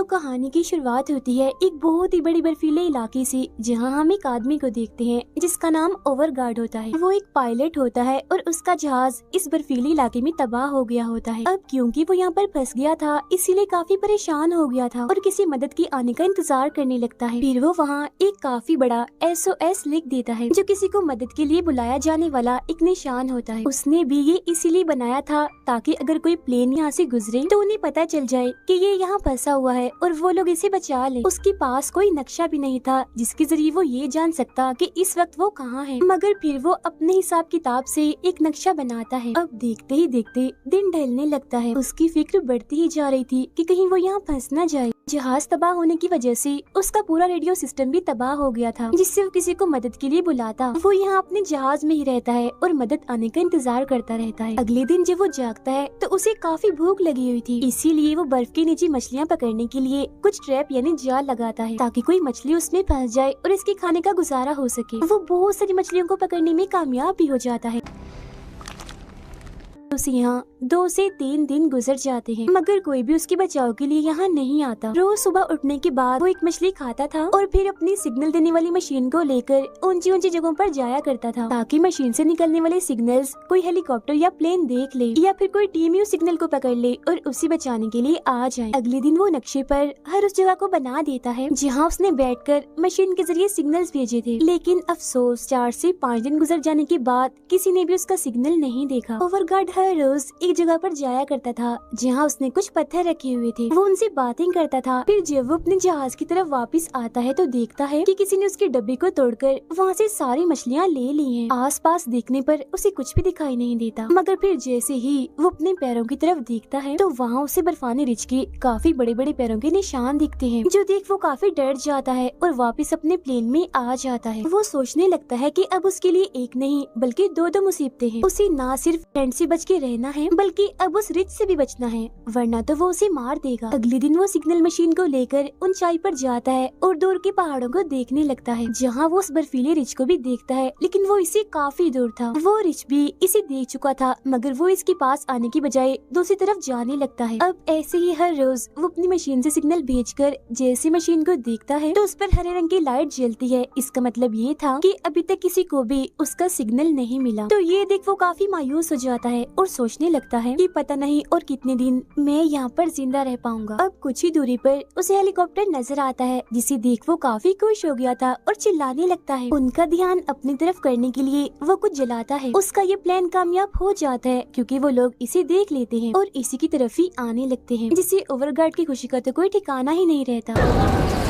तो कहानी की शुरुआत होती है एक बहुत ही बड़ी बर्फीले इलाके से, जहां हम एक आदमी को देखते हैं जिसका नाम ओवरगार्ड होता है। वो एक पायलट होता है और उसका जहाज इस बर्फीले इलाके में तबाह हो गया होता है। अब क्योंकि वो यहाँ पर फंस गया था, इसीलिए काफी परेशान हो गया था और किसी मदद की आने का इंतजार करने लगता है। फिर वो वहाँ एक काफी बड़ा SOS लिख देता है, जो किसी को मदद के लिए बुलाया जाने वाला एक निशान होता है। उसने भी ये इसीलिए बनाया था ताकि अगर कोई प्लेन यहाँ से गुजरे तो उन्हें पता चल जाए कि ये यहाँ फंसा हुआ है और वो लोग इसे बचा ले। उसके पास कोई नक्शा भी नहीं था जिसके जरिए वो ये जान सकता कि इस वक्त वो कहाँ है, मगर फिर वो अपने हिसाब किताब से एक नक्शा बनाता है। अब देखते ही देखते दिन ढलने लगता है। उसकी फिक्र बढ़ती ही जा रही थी कि कहीं वो यहाँ फंस न जाए। जहाज तबाह होने की वजह से उसका पूरा रेडियो सिस्टम भी तबाह हो गया था, जिससे वो किसी को मदद के लिए बुलाता। वो यहाँ अपने जहाज में ही रहता है और मदद आने का इंतजार करता रहता है। अगले दिन जब वो जागता है तो उसे काफी भूख लगी हुई थी, इसीलिए वो बर्फ के नीचे मछलियाँ पकड़ने के लिए कुछ ट्रैप यानी जाल लगाता है ताकि कोई मछली उसमें फंस जाए और इसके खाने का गुजारा हो सके। वो बहुत सारी मछलियों को पकड़ने में कामयाब भी हो जाता है। उसे यहाँ 2 से 3 दिन गुजर जाते हैं, मगर कोई भी उसके बचाव के लिए यहाँ नहीं आता। रोज सुबह उठने के बाद वो एक मछली खाता था और फिर अपनी सिग्नल देने वाली मशीन को लेकर ऊंची ऊंची जगहों पर जाया करता था ताकि मशीन से निकलने वाले सिग्नल्स कोई हेलीकॉप्टर या प्लेन देख ले या फिर कोई टीम उस सिग्नल को पकड़ ले और उसे बचाने के लिए आ जाए। अगले दिन वो नक्शे पर हर उस जगह को बना देता है जहाँ उसने बैठकर मशीन के जरिए सिग्नल्स भेजे थे, लेकिन अफसोस 4 से 5 दिन गुजर जाने के बाद किसी ने भी उसका सिग्नल नहीं देखा। ओवरगार्ड हर रोज एक जगह पर जाया करता था जहाँ उसने कुछ पत्थर रखे हुए थे। वो उनसे बातें करता था। फिर जब वो अपने जहाज की तरफ वापस आता है तो देखता है कि किसी ने उसके डब्बे को तोड़कर वहाँ से सारी मछलियाँ ले ली हैं। आसपास देखने पर उसे कुछ भी दिखाई नहीं देता, मगर फिर जैसे ही वो अपने पैरों की तरफ देखता है तो वहाँ उसे बर्फानी रिछ के काफी बड़े बड़े पैरों के निशान दिखते हैं, जो देख वो काफी डर जाता है और वापस अपने प्लेन में आ जाता है। वो सोचने लगता है कि अब उसके लिए एक नहीं बल्कि 2 मुसीबतें हैं। उसे ना सिर्फ ठंड से बच के रहना है बल्कि अब उस रिछ से भी बचना है, वरना तो वो उसे मार देगा। अगले दिन वो सिग्नल मशीन को लेकर ऊंचाई पर जाता है और दूर के पहाड़ों को देखने लगता है, जहाँ वो उस बर्फीले रिछ को भी देखता है, लेकिन वो इससे काफी दूर था। वो रिछ भी इसे देख चुका था, मगर वो इसके पास आने की बजाय दूसरी तरफ जाने लगता है। अब ऐसे ही हर रोज वो अपनी मशीन से सिग्नल भेजकर जैसे मशीन को देखता है तो उस पर हरे रंग की लाइट जलती है। इसका मतलब ये था कि अभी तक किसी को भी उसका सिग्नल नहीं मिला। तो ये देख वो काफी मायूस हो जाता है और सोचने लगता है कि पता नहीं और कितने दिन मैं यहाँ पर जिंदा रह पाऊंगा। अब कुछ ही दूरी पर उसे हेलीकॉप्टर नजर आता है, जिसे देख वो काफी खुश हो गया था और चिल्लाने लगता है। उनका ध्यान अपनी तरफ करने के लिए वो कुछ जलाता है। उसका ये प्लान कामयाब हो जाता है क्योंकि वो लोग इसे देख लेते हैं और इसी की तरफ ही आने लगते हैं, जिससे ओवरगार्ड की खुशी का तो कोई ठिकाना ही नहीं रहता।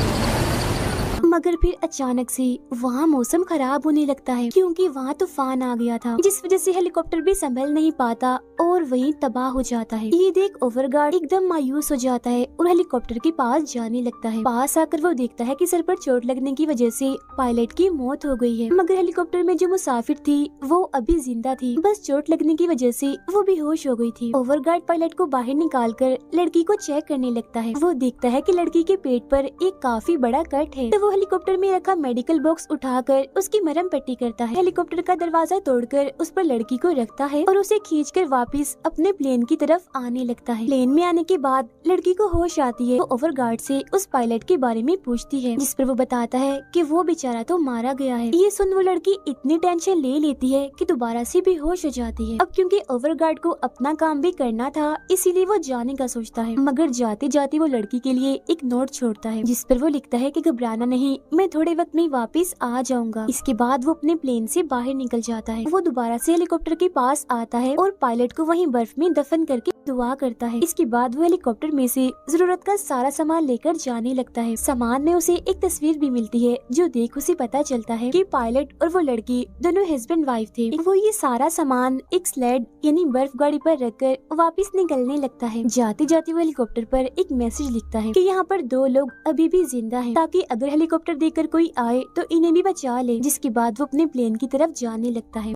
मगर फिर अचानक से वहाँ मौसम खराब होने लगता है क्योंकि वहाँ तूफान आ गया था, जिस वजह से हेलीकॉप्टर भी संभल नहीं पाता और वहीं तबाह हो जाता है। ये देख ओवरगार्ड एकदम मायूस हो जाता है और हेलीकॉप्टर के पास जाने लगता है। पास आकर वो देखता है कि सर पर चोट लगने की वजह से पायलट की मौत हो गई है, मगर हेलीकॉप्टर में जो मुसाफिर थी वो अभी जिंदा थी, बस चोट लगने की वजह से वो बेहोश हो गई थी। ओवरगार्ड पायलट को बाहर निकाल कर लड़की को चेक करने लगता है। वो देखता है कि लड़की के पेट पर एक काफी बड़ा कट है, तो वो हेलीकॉप्टर में रखा मेडिकल बॉक्स उठाकर उसकी मरहम पट्टी करता है। हेलीकॉप्टर का दरवाजा तोड़कर उस पर लड़की को रखता है और उसे खींचकर वापस अपने प्लेन की तरफ आने लगता है। प्लेन में आने के बाद लड़की को होश आती है। वो ओवरगार्ड से उस पायलट के बारे में पूछती है, जिस पर वो बताता है कि वो बेचारा तो मारा गया है। ये सुन वो लड़की इतनी टेंशन ले लेती है कि दोबारा से बेहोश हो जाती है। अब क्योंकि ओवरगार्ड को अपना काम भी करना था, इसीलिए वो जाने का सोचता है, मगर जाते जाते वो लड़की के लिए एक नोट छोड़ता है, जिस पर वो लिखता है कि घबराना नहीं, मैं थोड़े वक्त में वापस आ जाऊंगा। इसके बाद वो अपने प्लेन से बाहर निकल जाता है। वो दोबारा से हेलीकॉप्टर के पास आता है और पायलट को वहीं बर्फ में दफन करके दुआ करता है। इसके बाद वो हेलीकॉप्टर में से जरूरत का सारा सामान लेकर जाने लगता है। सामान में उसे एक तस्वीर भी मिलती है, जो देख उसे पता चलता है कि पायलट और वो लड़की दोनों हस्बैंड वाइफ थे। वो ये सारा सामान एक स्लेड यानी बर्फ गाड़ी पर रखकर वापस निकलने लगता है। जाते जाते वो हेलीकॉप्टर पर एक मैसेज लिखता है कि यहाँ पर 2 लोग अभी भी जिंदा हैं, ताकि अगर हेलीकॉप्टर देखकर कोई आए तो इन्हें भी बचा ले। जिसके बाद वो अपने प्लेन की तरफ जाने लगता है।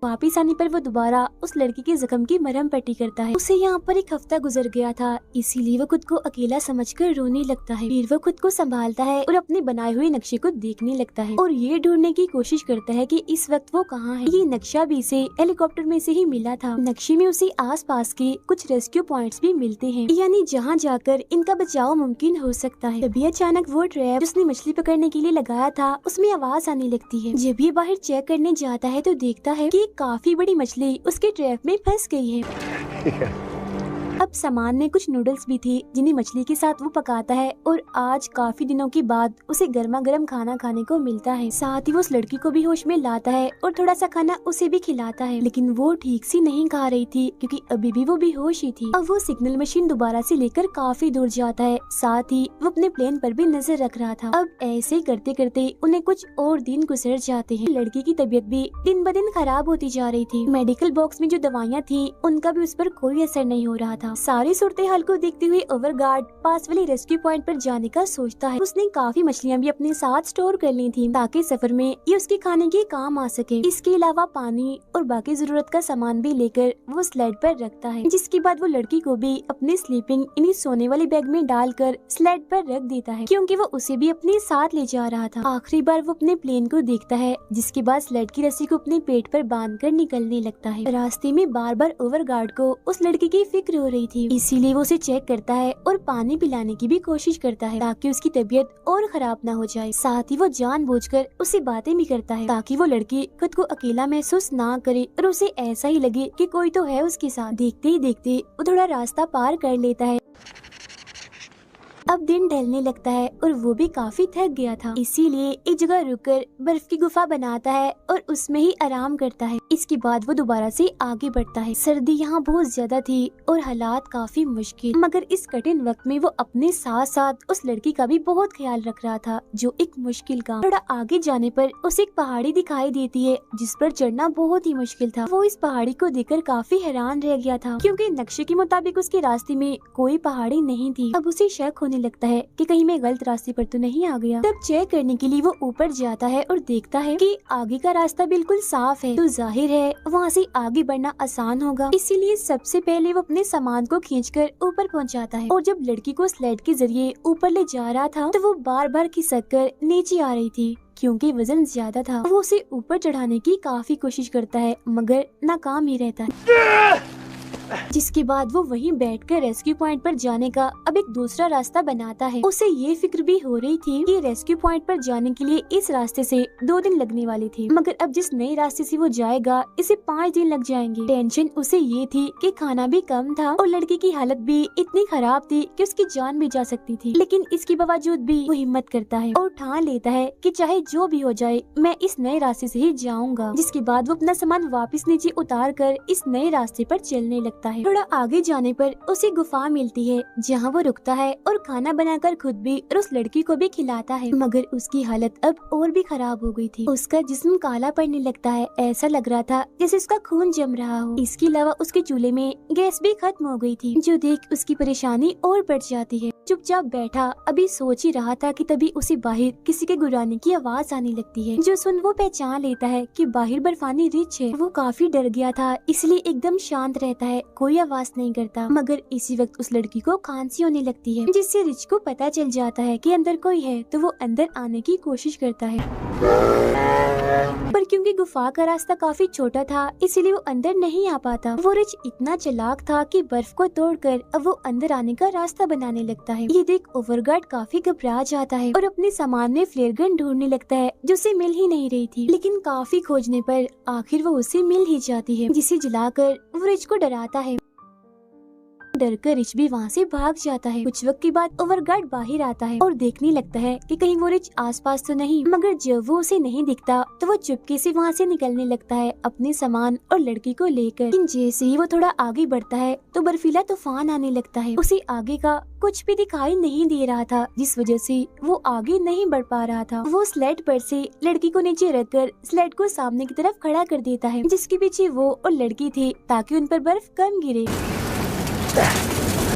वापिस आने पर वो दोबारा उस लड़की के जख्म की मरहम पट्टी करता है। उसे यहाँ पर एक हफ्ता गुजर गया था, इसीलिए वो खुद को अकेला समझकर रोने लगता है। फिर वो खुद को संभालता है और अपने बनाए हुए नक्शे को देखने लगता है और ये ढूंढने की कोशिश करता है कि इस वक्त वो कहाँ है। ये नक्शा भी इसे हेलीकॉप्टर में से ही मिला था। नक्शे में उसे आसपास के कुछ रेस्क्यू पॉइंट्स भी मिलते हैं, यानी जहाँ जाकर इनका बचाव मुमकिन हो सकता है। तभी अचानक वो ट्रैप जिसने मछली पकड़ने के लिए लगाया था उसमें आवाज आने लगती है। जब ये बाहर चेक करने जाता है तो देखता है कि काफी बड़ी मछली उसके ट्रैप में फंस गई है। अब सामान में कुछ नूडल्स भी थी जिन्हें मछली के साथ वो पकाता है और आज काफी दिनों के बाद उसे गर्मा गर्म खाना खाने को मिलता है। साथ ही वो उस लड़की को भी होश में लाता है और थोड़ा सा खाना उसे भी खिलाता है, लेकिन वो ठीक से नहीं खा रही थी क्योंकि अभी भी वो बेहोश ही थी। अब वो सिग्नल मशीन दोबारा से लेकर काफी दूर जाता है, साथ ही वो अपने प्लेन पर भी नजर रख रहा था। अब ऐसे ही करते करते उन्हें कुछ और दिन गुजर जाते हैं। लड़की की तबीयत भी दिन ब दिन खराब होती जा रही थी। मेडिकल बॉक्स में जो दवाइयाँ थी उनका भी उस पर कोई असर नहीं हो रहा था। सारी सूरत हाल को देखते हुए ओवरगार्ड पास वाले रेस्क्यू पॉइंट पर जाने का सोचता है। उसने काफी मछलियाँ भी अपने साथ स्टोर कर ली थी ताकि सफर में ये उसके खाने के काम आ सके। इसके अलावा पानी और बाकी जरूरत का सामान भी लेकर वो स्लेड पर रखता है, जिसके बाद वो लड़की को भी अपने स्लीपिंग यानी सोने वाले बैग में डालकर स्लेड पर रख देता है क्योंकि वो उसे भी अपने साथ ले जा रहा था। आखिरी बार वो अपने प्लेन को देखता है, जिसके बाद स्लेड की रस्सी को अपने पेट पर बांधकर निकलने लगता है। रास्ते में बार बार ओवरगार्ड को उस लड़की की फिक्र हो रही थी, इसीलिए वो उसे चेक करता है और पानी पिलाने की भी कोशिश करता है ताकि उसकी तबीयत और खराब ना हो जाए। साथ ही वो जानबूझकर उससे बातें भी करता है ताकि वो लड़की खुद को अकेला महसूस ना करे और उसे ऐसा ही लगे कि कोई तो है उसके साथ। देखते ही देखते वो थोड़ा रास्ता पार कर लेता है। अब दिन ढलने लगता है और वो भी काफी थक गया था, इसीलिए एक जगह रुककर बर्फ की गुफा बनाता है और उसमें ही आराम करता है। इसके बाद वो दोबारा से आगे बढ़ता है। सर्दी यहाँ बहुत ज्यादा थी और हालात काफी मुश्किल, मगर इस कठिन वक्त में वो अपने साथ साथ उस लड़की का भी बहुत ख्याल रख रहा था, जो एक मुश्किल काम। थोड़ा आगे जाने पर उसे एक पहाड़ी दिखाई देती है जिस पर चढ़ना बहुत ही मुश्किल था। वो इस पहाड़ी को देखकर काफी हैरान रह गया था क्योंकि नक्शे के मुताबिक उसके रास्ते में कोई पहाड़ी नहीं थी। अब उसे शक होने लगता है कि कहीं मैं गलत रास्ते पर तो नहीं आ गया। तब चेक करने के लिए वो ऊपर जाता है और देखता है कि आगे का रास्ता बिल्कुल साफ है, तो जाहिर है वहाँ से आगे बढ़ना आसान होगा। इसीलिए सबसे पहले वो अपने सामान को खींचकर ऊपर पहुँचाता है और जब लड़की को स्लेड के जरिए ऊपर ले जा रहा था तो वो बार बार खिसक कर नीचे आ रही थी क्योंकि वजन ज्यादा था। वो उसे ऊपर चढ़ाने की काफी कोशिश करता है मगर नाकाम ही रहता है, जिसके बाद वो वहीं बैठकर रेस्क्यू पॉइंट पर जाने का अब एक दूसरा रास्ता बनाता है। उसे ये फिक्र भी हो रही थी कि रेस्क्यू पॉइंट पर जाने के लिए इस रास्ते से 2 दिन लगने वाले थे, मगर अब जिस नए रास्ते से वो जाएगा इसे 5 दिन लग जाएंगे। टेंशन उसे ये थी कि खाना भी कम था और लड़की की हालत भी इतनी खराब थी कि उसकी जान भी जा सकती थी, लेकिन इसके बावजूद भी वो हिम्मत करता है और ठान लेता है कि चाहे जो भी हो जाए मैं इस नए रास्ते से ही जाऊंगा। जिसके बाद वो अपना सामान वापस नीचे उतार कर इस नए रास्ते पर चलने लगता है। थोड़ा आगे जाने पर उसे गुफा मिलती है जहाँ वो रुकता है और खाना बनाकर खुद भी और उस लड़की को भी खिलाता है, मगर उसकी हालत अब और भी खराब हो गई थी। उसका जिस्म काला पड़ने लगता है, ऐसा लग रहा था जैसे उसका खून जम रहा हो। इसके अलावा उसके चूल्हे में गैस भी खत्म हो गई थी, जो देख उसकी परेशानी और बढ़ जाती है। चुपचाप बैठा अभी सोच ही रहा था कि तभी उसे बाहर किसी के गुर्राने की आवाज आने लगती है, जो सुन वो पहचान लेता है कि बाहर बर्फानी रिच है। वो काफी डर गया था, इसलिए एकदम शांत रहता है, कोई आवाज नहीं करता। मगर इसी वक्त उस लड़की को खांसी होने लगती है, जिससे रिच को पता चल जाता है कि अंदर कोई है, तो वो अंदर आने की कोशिश करता है, पर क्योंकि गुफा का रास्ता काफी छोटा था इसीलिए वो अंदर नहीं आ पाता। वो रिच इतना चालाक था कि बर्फ को तोड़कर अब वो अंदर आने का रास्ता बनाने लगता है। ये देख ओवरगार्ड काफी घबरा जाता है और अपने सामान में फ्लेयर गन ढूंढने लगता है, जो उसे मिल ही नहीं रही थी, लेकिन काफी खोजने पर आखिर वो उसे मिल ही जाती है, जिसे जलाकर वो रिच को डराता है। डरकर रिच भी वहाँ से भाग जाता है। कुछ वक्त के बाद ओवरगार्ड बाहर आता है और देखने लगता है कि कहीं वो रिच आसपास तो नहीं, मगर जब वो उसे नहीं दिखता तो वो चुपके से वहाँ से निकलने लगता है अपने सामान और लड़की को लेकर। लेकिन जैसे ही वो थोड़ा आगे बढ़ता है तो बर्फीला तूफान आने लगता है। उसे आगे का कुछ भी दिखाई नहीं दे रहा था, जिस वजह से वो आगे नहीं बढ़ पा रहा था। वो स्लेड पर से लड़की को नीचे रखकर स्लेड को सामने की तरफ खड़ा कर देता है, जिसके पीछे वो और लड़की थे, ताकि उन पर बर्फ कम गिरे।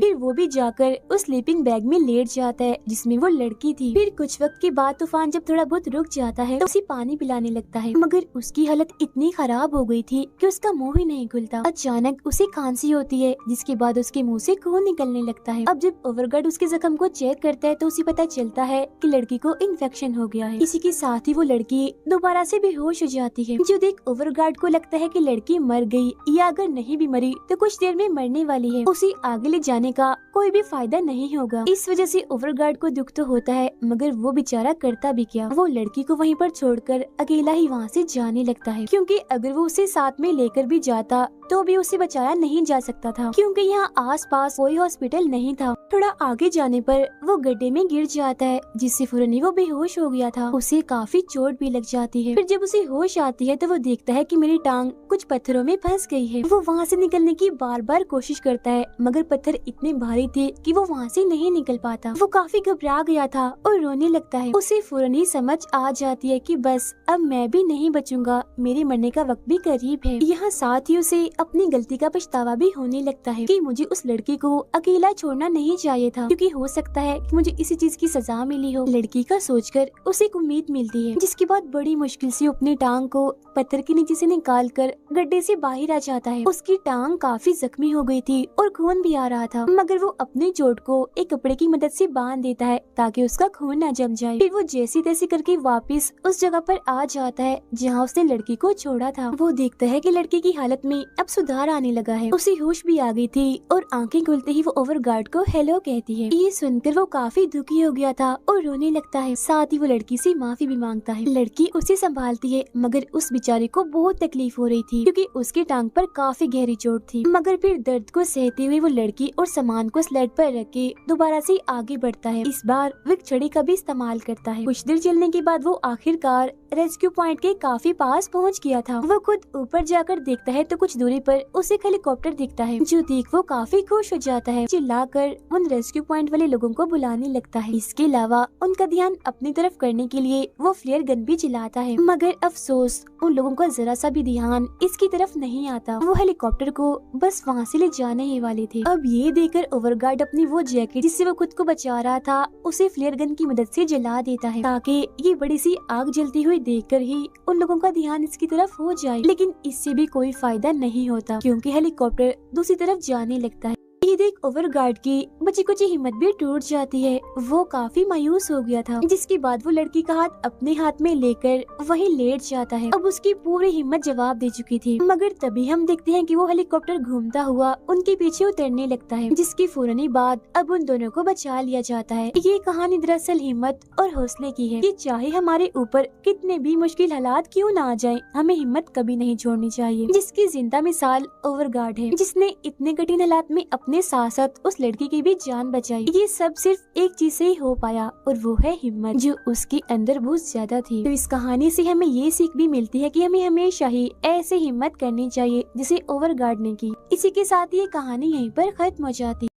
फिर वो भी जाकर उस स्लीपिंग बैग में लेट जाता है जिसमें वो लड़की थी। फिर कुछ वक्त के बाद तूफान जब थोड़ा बहुत रुक जाता है तो उसे पानी पिलाने लगता है, मगर उसकी हालत इतनी खराब हो गई थी कि उसका मुंह ही नहीं खुलता। अचानक उसे खांसी होती है जिसके बाद उसके मुंह से खून निकलने लगता है। अब जब ओवरगार्ड उसके जख्म को चेक करता है तो उसे पता चलता है कि लड़की को इन्फेक्शन हो गया है। इसी के साथ ही वो लड़की दोबारा से बेहोश हो जाती है। जो देख ओवरगार्ड को लगता है कि लड़की मर गई या अगर नहीं भी मरी तो कुछ देर में मरने वाली है, उसे आगे ले जाने का कोई भी फायदा नहीं होगा। इस वजह से ओवरगार्ड को दुख तो होता है, मगर वो बेचारा करता भी क्या, वो लड़की को वहीं पर छोड़कर अकेला ही वहाँ से जाने लगता है, क्योंकि अगर वो उसे साथ में लेकर भी जाता तो भी उसे बचाया नहीं जा सकता था, क्योंकि यहाँ आसपास कोई हॉस्पिटल नहीं था। थोड़ा आगे जाने पर वो गड्ढे में गिर जाता है जिससे फौरन ही वो बेहोश हो गया था। उसे काफी चोट भी लग जाती है। फिर जब उसे होश आती है तो वो देखता है कि मेरी टांग कुछ पत्थरों में फंस गई है। वो वहाँ से निकलने की बार बार कोशिश करता है, मगर पत्थर इतने भारी थे कि वो वहाँ से नहीं निकल पाता। वो काफी घबरा गया था और रोने लगता है। उसे फौरन ही समझ आ जाती है कि बस अब मैं भी नहीं बचूंगा, मेरे मरने का वक्त भी करीब है। यहाँ साथ ही उसे अपनी गलती का पछतावा भी होने लगता है कि मुझे उस लड़की को अकेला छोड़ना नहीं चाहिए था, क्योंकि हो सकता है कि मुझे इसी चीज की सजा मिली हो। लड़की का सोचकर उसे एक उम्मीद मिलती है, जिसके बाद बड़ी मुश्किल से अपनी टांग को पत्थर के नीचे से निकालकर गड्ढे से बाहर आ जाता है। उसकी टांग काफी जख्मी हो गई थी और खून भी आ रहा था, मगर वो अपनी चोट को एक कपड़े की मदद से बांध देता है ताकि उसका खून न जम जाए। फिर वो जैसी तैसी करके वापस उस जगह पर आ जाता है जहाँ उसने लड़की को छोड़ा था। वो देखता है कि लड़की की हालत में अब सुधार आने लगा है, उसे होश भी आ गई थी और आंखें खुलते ही वो ओवरगार्ड को हेलो कहती है। ये सुनकर वो काफी दुखी हो गया था और रोने लगता है। साथ ही वो लड़की से माफी भी मांगता है। लड़की उसे संभालती है, मगर उस बेचारे को बहुत तकलीफ हो रही थी क्योंकि उसकी टांग पर काफी गहरी चोट थी। मगर फिर दर्द को सहते हुए वो लड़की और सामान को स्लेड पर रख के दोबारा से आगे बढ़ता है। इस बार वो एक छड़ी का भी इस्तेमाल करता है। कुछ देर चलने के बाद वो आखिरकार रेस्क्यू पॉइंट के काफी पास पहुंच गया था। वो खुद ऊपर जाकर देखता है तो कुछ दूरी पर उसे एक हेलीकॉप्टर दिखता है, जो देख वो काफी खुश हो जाता है। चिल्लाकर उन रेस्क्यू पॉइंट वाले लोगों को बुलाने लगता है। इसके अलावा उनका ध्यान अपनी तरफ करने के लिए वो फ्लेयर गन भी चलाता है, मगर अफसोस उन लोगों का जरा सा भी ध्यान इसकी तरफ नहीं आता। वो हेलीकॉप्टर को बस वहाँ से ले जाने ही वाले थे। अब ये देखकर ओवरगार्ड अपनी वो जैकेट जिससे वो खुद को बचा रहा था उसे फ्लेयर गन की मदद से जला देता है, ताकि ये बड़ी सी आग जलती हुई देखकर ही उन लोगों का ध्यान इसकी तरफ हो जाए। लेकिन इससे भी कोई फायदा नहीं होता, क्योंकि हेलीकॉप्टर दूसरी तरफ जाने लगता है। ये देख ओवरगार्ड की बची कुछ हिम्मत भी टूट जाती है। वो काफी मायूस हो गया था, जिसके बाद वो लड़की का हाथ अपने हाथ में लेकर वहीं लेट जाता है। अब उसकी पूरी हिम्मत जवाब दे चुकी थी, मगर तभी हम देखते हैं कि वो हेलीकॉप्टर घूमता हुआ उनके पीछे उतरने लगता है, जिसकी फौरन ही बाद अब उन दोनों को बचा लिया जाता है। ये कहानी दरअसल हिम्मत और हौसले की है। ये चाहे हमारे ऊपर कितने भी मुश्किल हालात क्यों ना आ जाए, हमें हिम्मत कभी नहीं छोड़नी चाहिए। जिसकी जिंदा मिसाल ओवरगार्ड है, जिसने इतने कठिन हालात में अपने साथ साथ उस लड़की की भी जान बचाई। ये सब सिर्फ एक चीज से ही हो पाया, और वो है हिम्मत, जो उसके अंदर बहुत ज्यादा थी। तो इस कहानी से हमें ये सीख भी मिलती है कि हमें हमेशा ही ऐसे हिम्मत करनी चाहिए जिसे ओवरगार्ड ने की। इसी के साथ ये कहानी यहीं पर खत्म हो जाती है।